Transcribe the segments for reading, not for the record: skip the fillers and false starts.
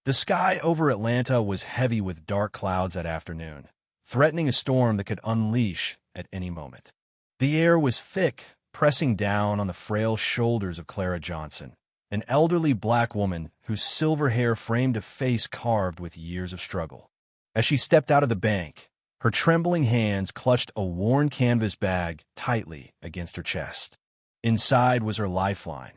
The sky over Atlanta was heavy with dark clouds that afternoon, threatening a storm that could unleash at any moment. The air was thick, pressing down on the frail shoulders of Clara Johnson, an elderly black woman whose silver hair framed a face carved with years of struggle. As she stepped out of the bank, her trembling hands clutched a worn canvas bag tightly against her chest. Inside was her lifeline,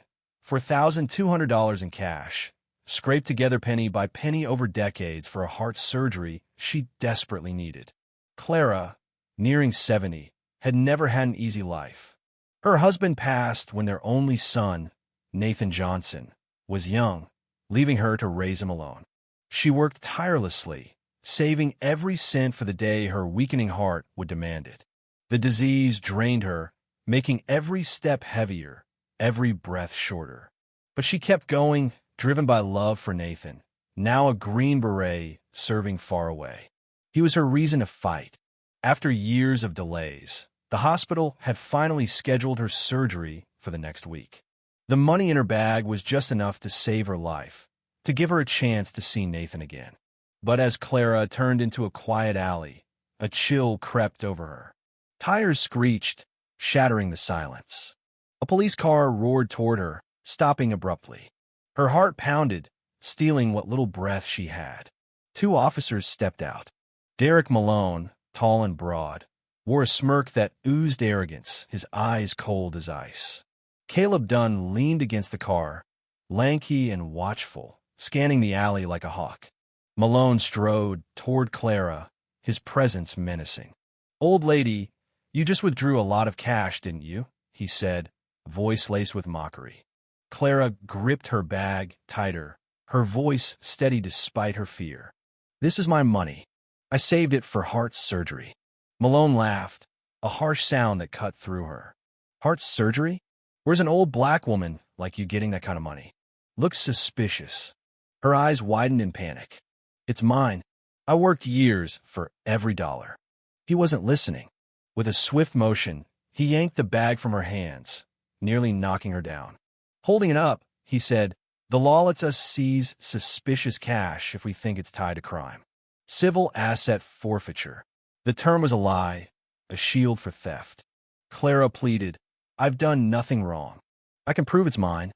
$4,200 in cash, scraped together penny by penny over decades for a heart surgery she desperately needed. Clara, nearing 70, had never had an easy life. Her husband passed when their only son, Nathan Johnson, was young, leaving her to raise him alone. She worked tirelessly, saving every cent for the day her weakening heart would demand it. The disease drained her, making every step heavier, every breath shorter. But she kept going, driven by love for Nathan, now a Green Beret serving far away. He was her reason to fight. After years of delays, the hospital had finally scheduled her surgery for the next week. The money in her bag was just enough to save her life, to give her a chance to see Nathan again. But as Clara turned into a quiet alley, a chill crept over her. Tires screeched, shattering the silence. A police car roared toward her, stopping abruptly. Her heart pounded, stealing what little breath she had. 2 officers stepped out. Derek Malone, tall and broad, wore a smirk that oozed arrogance, his eyes cold as ice. Caleb Dunn leaned against the car, lanky and watchful, scanning the alley like a hawk. Malone strode toward Clara, his presence menacing. "Old lady, you just withdrew a lot of cash, didn't you?" he said, voice laced with mockery. Clara gripped her bag tighter, her voice steady despite her fear. "This is my money. I saved it for heart surgery." Malone laughed, a harsh sound that cut through her. "Heart surgery? Where's an old black woman like you getting that kind of money?" Looked suspicious. Her eyes widened in panic. "It's mine. I worked years for every dollar." He wasn't listening. With a swift motion, he yanked the bag from her hands, nearly knocking her down. Holding it up, he said, "The law lets us seize suspicious cash if we think it's tied to crime. Civil asset forfeiture." The term was a lie, a shield for theft. Clara pleaded, "I've done nothing wrong. I can prove it's mine."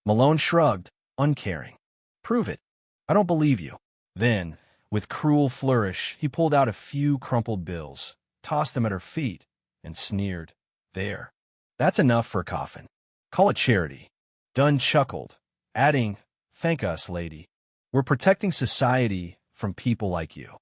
Malone shrugged, uncaring. "Prove it. I don't believe you." Then, with cruel flourish, he pulled out a few crumpled bills, tossed them at her feet, and sneered, "There. That's enough for a coffin. Call it charity." Dunn chuckled, adding, "Thank us, lady. We're protecting society from people like you."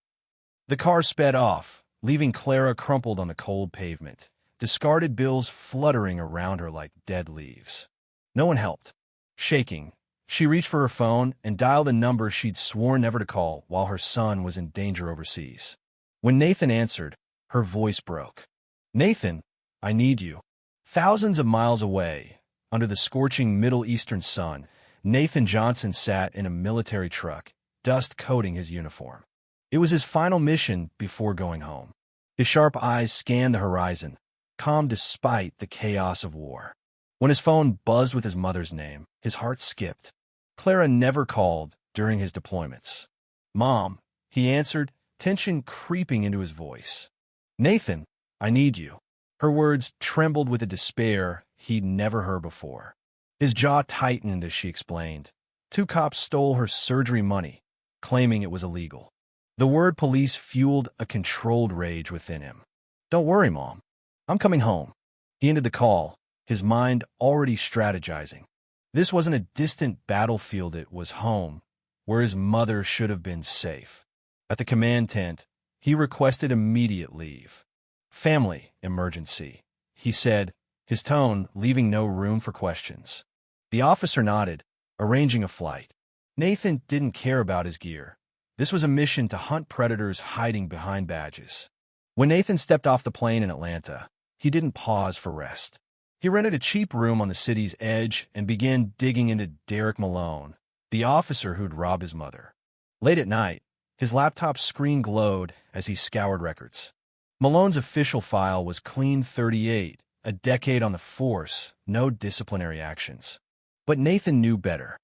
The car sped off, leaving Clara crumpled on the cold pavement, discarded bills fluttering around her like dead leaves. No one helped. Shaking, she reached for her phone and dialed a number she'd sworn never to call while her son was in danger overseas. When Nathan answered, her voice broke. "Nathan, I need you." Thousands of miles away, under the scorching Middle Eastern sun, Nathan Johnson sat in a military truck, dust coating his uniform. It was his final mission before going home. His sharp eyes scanned the horizon, calm despite the chaos of war. When his phone buzzed with his mother's name, his heart skipped. Clara never called during his deployments. "Mom," he answered, tension creeping into his voice. "Nathan, I need you." Her words trembled with a despair he'd never heard before. His jaw tightened as she explained. 2 cops stole her surgery money, claiming it was illegal. The word police fueled a controlled rage within him. "Don't worry, Mom. I'm coming home." He ended the call, his mind already strategizing. This wasn't a distant battlefield, it was home, where his mother should have been safe. At the command tent, he requested immediate leave. "Family emergency," he said, his tone leaving no room for questions. The officer nodded, arranging a flight. Nathan didn't care about his gear. This was a mission to hunt predators hiding behind badges. When Nathan stepped off the plane in Atlanta, he didn't pause for rest. He rented a cheap room on the city's edge and began digging into Derek Malone, the officer who'd robbed his mother. Late at night, his laptop screen glowed as he scoured records. Malone's official file was clean 38, a decade on the force, no disciplinary actions. But Nathan knew better.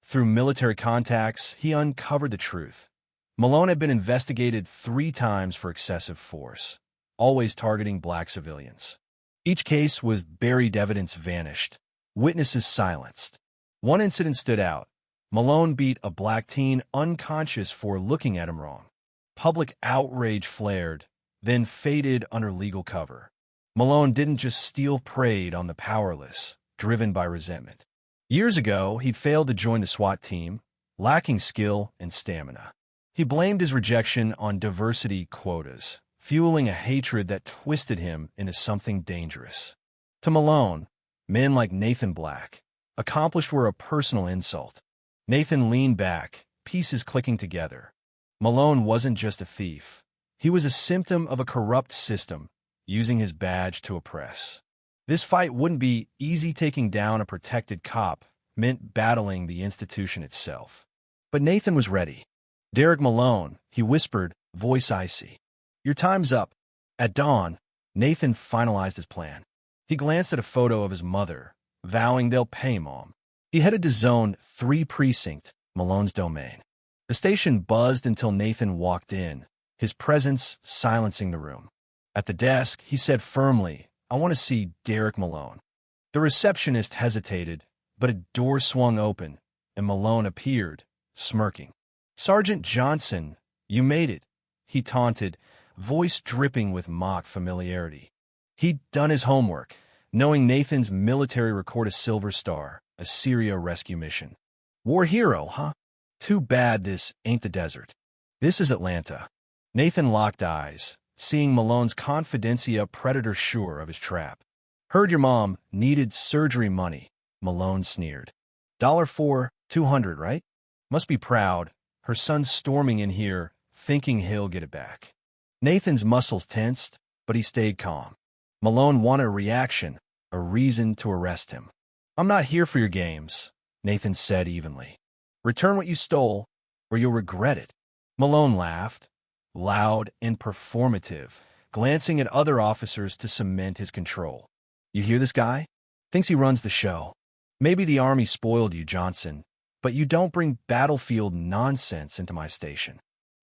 Through military contacts, he uncovered the truth. Malone had been investigated 3 times for excessive force, always targeting black civilians. Each case with buried evidence vanished, witnesses silenced. One incident stood out. Malone beat a black teen unconscious for looking at him wrong. Public outrage flared, then faded under legal cover. Malone didn't just steal prey on the powerless, driven by resentment. Years ago, he'd failed to join the SWAT team, lacking skill and stamina. He blamed his rejection on diversity quotas, fueling a hatred that twisted him into something dangerous. To Malone, men like Nathan Black, accomplished were a personal insult. Nathan leaned back, pieces clicking together. Malone wasn't just a thief. He was a symptom of a corrupt system, using his badge to oppress. This fight wouldn't be easy. Taking down a protected cop meant battling the institution itself. But Nathan was ready. "Derek Malone," he whispered, voice icy. "Your time's up." At dawn, Nathan finalized his plan. He glanced at a photo of his mother, vowing they'll pay Mom. He headed to Zone 3 Precinct, Malone's domain. The station buzzed until Nathan walked in, his presence silencing the room. At the desk, he said firmly, "I want to see Derek Malone." The receptionist hesitated, but a door swung open, and Malone appeared, smirking. "Sergeant Johnson, you made it," he taunted, voice dripping with mock familiarity. He'd done his homework, knowing Nathan's military record a Silver Star, a Syria rescue mission. War hero, huh? Too bad this ain't the desert. This is Atlanta. Nathan locked eyes, seeing Malone's confidencia, predator sure of his trap. "Heard your mom needed surgery money," Malone sneered. "$4, 200, right? Must be proud. Her son's storming in here, thinking he'll get it back." Nathan's muscles tensed, but he stayed calm. Malone wanted a reaction, a reason to arrest him. "I'm not here for your games," Nathan said evenly. "Return what you stole, or you'll regret it." Malone laughed, loud and performative, glancing at other officers to cement his control. "You hear this guy? Thinks he runs the show. Maybe the Army spoiled you, Johnson, but you don't bring battlefield nonsense into my station."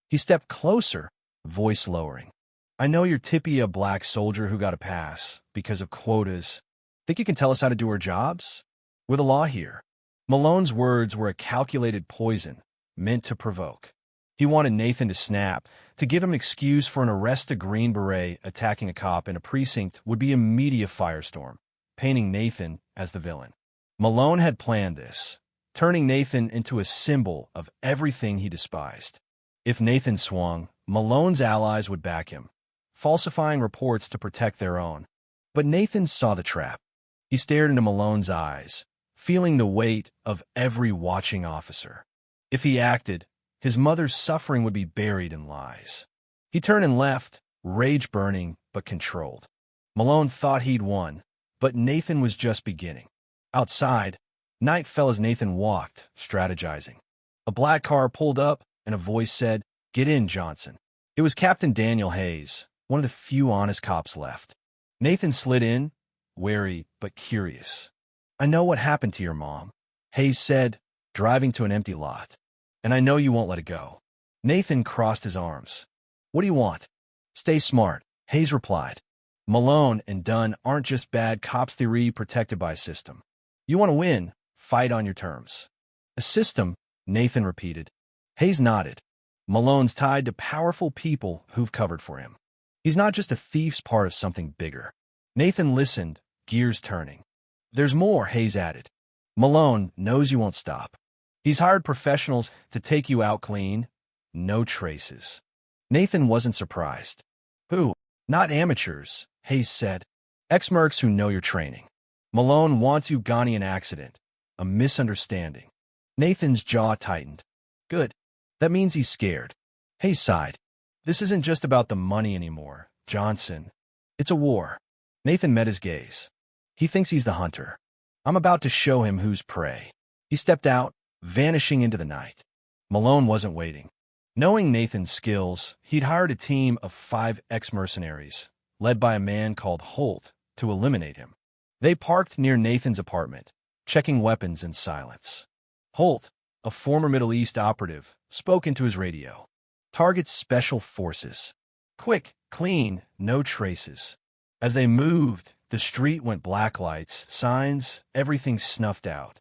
He stepped closer, voice lowering. "I know you're Tippy, a black soldier who got a pass because of quotas. Think you can tell us how to do our jobs? We're the law here." Malone's words were a calculated poison, meant to provoke. He wanted Nathan to snap, to give him an excuse for an arrest. A Green Beret attacking a cop in a precinct would be a media firestorm, painting Nathan as the villain. Malone had planned this, turning Nathan into a symbol of everything he despised. If Nathan swung, Malone's allies would back him, falsifying reports to protect their own. But Nathan saw the trap. He stared into Malone's eyes, feeling the weight of every watching officer. If he acted, his mother's suffering would be buried in lies. He turned and left, rage burning but controlled. Malone thought he'd won, but Nathan was just beginning. Outside, night fell as Nathan walked, strategizing. A black car pulled up, and a voice said, "Get in, Johnson." It was Captain Daniel Hayes, one of the few honest cops left. Nathan slid in, wary but curious. "I know what happened to your mom," Hayes said, driving to an empty lot. "And I know you won't let it go." Nathan crossed his arms. "What do you want?" "Stay smart," Hayes replied. "Malone and Dunn aren't just bad cops theory protected by a system. You want to win, fight on your terms." "A system," Nathan repeated. Hayes nodded. "Malone's tied to powerful people who've covered for him. He's not just a thief's part of something bigger." Nathan listened, gears turning. "There's more," Hayes added. "Malone knows you won't stop. He's hired professionals to take you out clean. No traces." Nathan wasn't surprised. "Who?" "Not amateurs," Hayes said. "Ex-mercs who know your training. Malone wants you gone in an accident. A misunderstanding." Nathan's jaw tightened. "Good. That means he's scared." Hayes sighed. "This isn't just about the money anymore, Johnson. It's a war." Nathan met his gaze. "He thinks he's the hunter. I'm about to show him who's prey." He stepped out, vanishing into the night. Malone wasn't waiting. Knowing Nathan's skills, he'd hired a team of 5 ex-mercenaries, led by a man called Holt, to eliminate him. They parked near Nathan's apartment, checking weapons in silence. Holt, a former Middle East operative, spoke into his radio. Target special forces. Quick, clean, no traces. As they moved, the street went black lights, signs, everything snuffed out.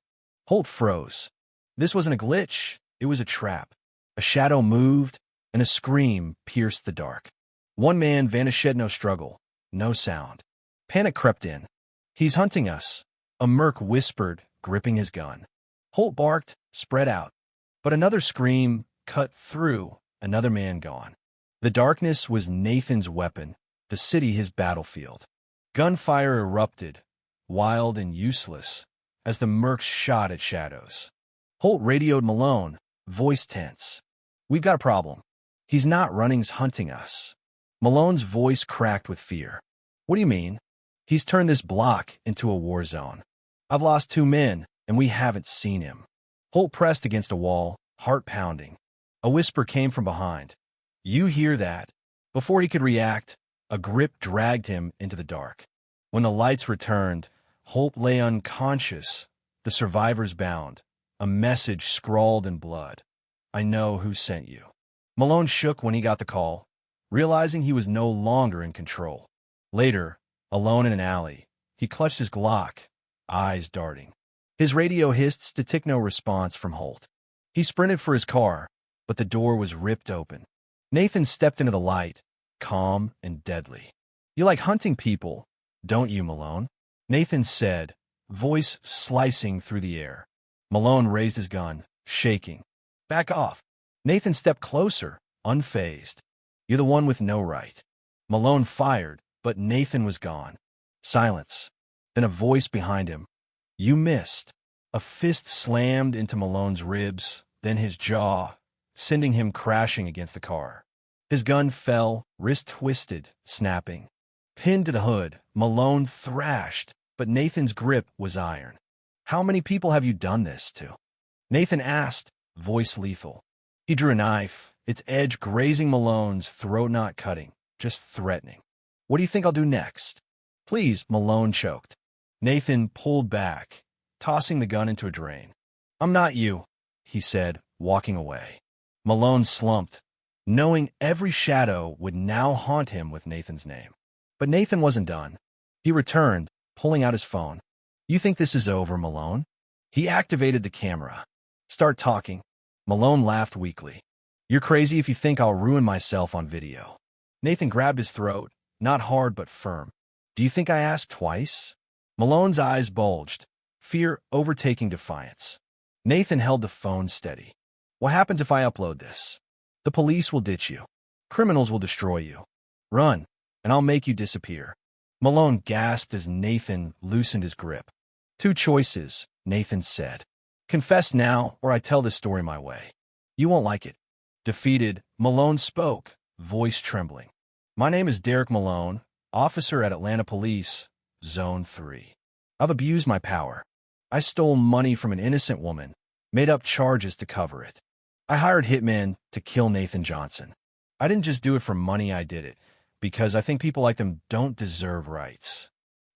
Holt froze. This wasn't a glitch, it was a trap. A shadow moved, and a scream pierced the dark. One man vanished, no struggle, no sound. Panic crept in. He's hunting us, a merc whispered, gripping his gun. Holt barked, spread out. But another scream cut through, another man gone. The darkness was Nathan's weapon, the city his battlefield. Gunfire erupted, wild and useless, as the mercs shot at shadows. Holt radioed Malone, voice tense. "We've got a problem. He's not running, he's hunting us." Malone's voice cracked with fear. "What do you mean?" "He's turned this block into a war zone. I've lost 2 men, and we haven't seen him." Holt pressed against a wall, heart pounding. A whisper came from behind. "You hear that?" Before he could react, a grip dragged him into the dark. When the lights returned, Holt lay unconscious, the survivors bound, a message scrawled in blood. "I know who sent you." Malone shook when he got the call, realizing he was no longer in control. Later, alone in an alley, he clutched his Glock, eyes darting. His radio hissed, static no response from Holt. He sprinted for his car, but the door was ripped open. Nathan stepped into the light, calm and deadly. "You like hunting people, don't you, Malone?" Nathan said, voice slicing through the air. Malone raised his gun, shaking. "Back off." Nathan stepped closer, unfazed. "You're the one with no right." Malone fired, but Nathan was gone. Silence. Then a voice behind him. "You missed." A fist slammed into Malone's ribs, then his jaw, sending him crashing against the car. His gun fell, wrist twisted, snapping. Pinned to the hood, Malone thrashed, but Nathan's grip was iron. "How many people have you done this to?" Nathan asked, voice lethal. He drew a knife, its edge grazing Malone's throat, not cutting, just threatening. "What do you think I'll do next?" "Please," Malone choked. Nathan pulled back, tossing the gun into a drain. "I'm not you," he said, walking away. Malone slumped, knowing every shadow would now haunt him with Nathan's name. But Nathan wasn't done. He returned, pulling out his phone. "You think this is over, Malone?" He activated the camera. "Start talking." Malone laughed weakly. "You're crazy if you think I'll ruin myself on video." Nathan grabbed his throat, not hard but firm. "Do you think I asked twice?" Malone's eyes bulged, fear overtaking defiance. Nathan held the phone steady. "What happens if I upload this?" "The police will ditch you. Criminals will destroy you. Run, and I'll make you disappear." Malone gasped as Nathan loosened his grip. "2 choices," Nathan said. "Confess now, or I tell this story my way. You won't like it." Defeated, Malone spoke, voice trembling. "My name is Derek Malone, officer at Atlanta Police, Zone 3. I've abused my power. I stole money from an innocent woman, made up charges to cover it. I hired hitmen to kill Nathan Johnson. I didn't just do it for money, I did it because I think people like them don't deserve rights."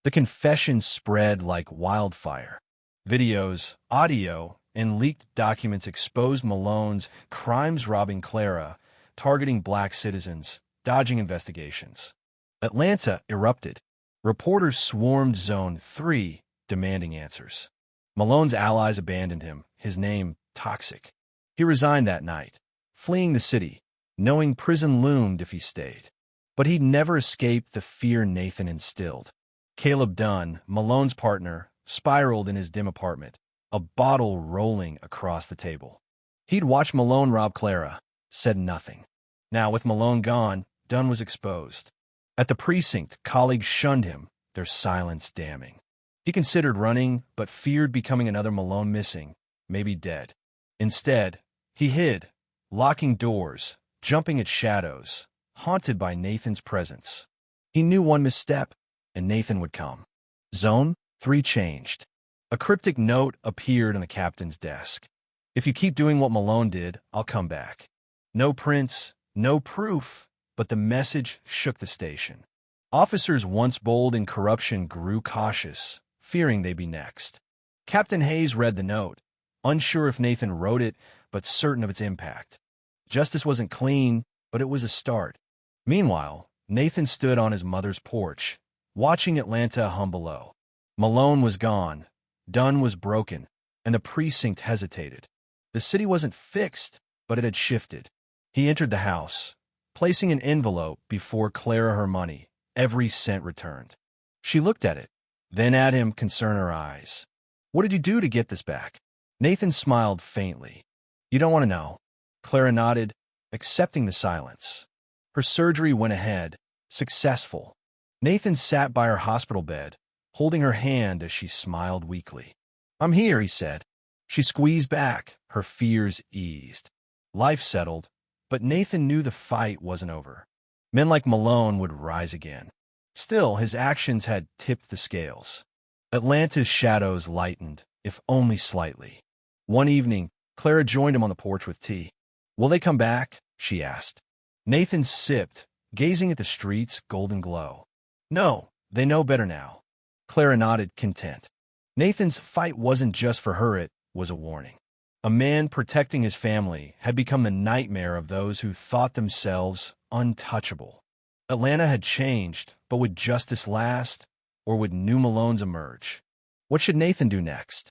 The confession spread like wildfire. Videos, audio, and leaked documents exposed Malone's crimes, robbing Clara, targeting black citizens, dodging investigations. Atlanta erupted. Reporters swarmed Zone 3, demanding answers. Malone's allies abandoned him, his name toxic. He resigned that night, fleeing the city, knowing prison loomed if he stayed. But he'd never escape the fear Nathan instilled. Caleb Dunn, Malone's partner, spiraled in his dim apartment, a bottle rolling across the table. He'd watched Malone rob Clara, said nothing. Now, with Malone gone, Dunn was exposed. At the precinct, colleagues shunned him, their silence damning. He considered running, but feared becoming another Malone missing, maybe dead. Instead, he hid, locking doors, jumping at shadows, haunted by Nathan's presence. He knew one misstep, and Nathan would come. Zone 3 changed. A cryptic note appeared on the captain's desk. "If you keep doing what Malone did, I'll come back." No prints, no proof, but the message shook the station. Officers once bold in corruption grew cautious, fearing they'd be next. Captain Hayes read the note, unsure if Nathan wrote it, but certain of its impact. Justice wasn't clean, but it was a start. Meanwhile, Nathan stood on his mother's porch, watching Atlanta hum below. Malone was gone, Dunn was broken, and the precinct hesitated. The city wasn't fixed, but it had shifted. He entered the house, placing an envelope before Clara her money, every cent returned. She looked at it, then at him, concern in her eyes. "What did you do to get this back?" Nathan smiled faintly. "You don't want to know." Clara nodded, accepting the silence. Her surgery went ahead, successful. Nathan sat by her hospital bed, holding her hand as she smiled weakly. "I'm here," he said. She squeezed back, her fears eased. Life settled, but Nathan knew the fight wasn't over. Men like Malone would rise again. Still, his actions had tipped the scales. Atlanta's shadows lightened, if only slightly. One evening, Clara joined him on the porch with tea. "Will they come back?" she asked. Nathan sipped, gazing at the street's golden glow. "No, they know better now." Clara nodded, content. Nathan's fight wasn't just for her, it was a warning. A man protecting his family had become the nightmare of those who thought themselves untouchable. Atlanta had changed, but would justice last, or would new Malones emerge? What should Nathan do next?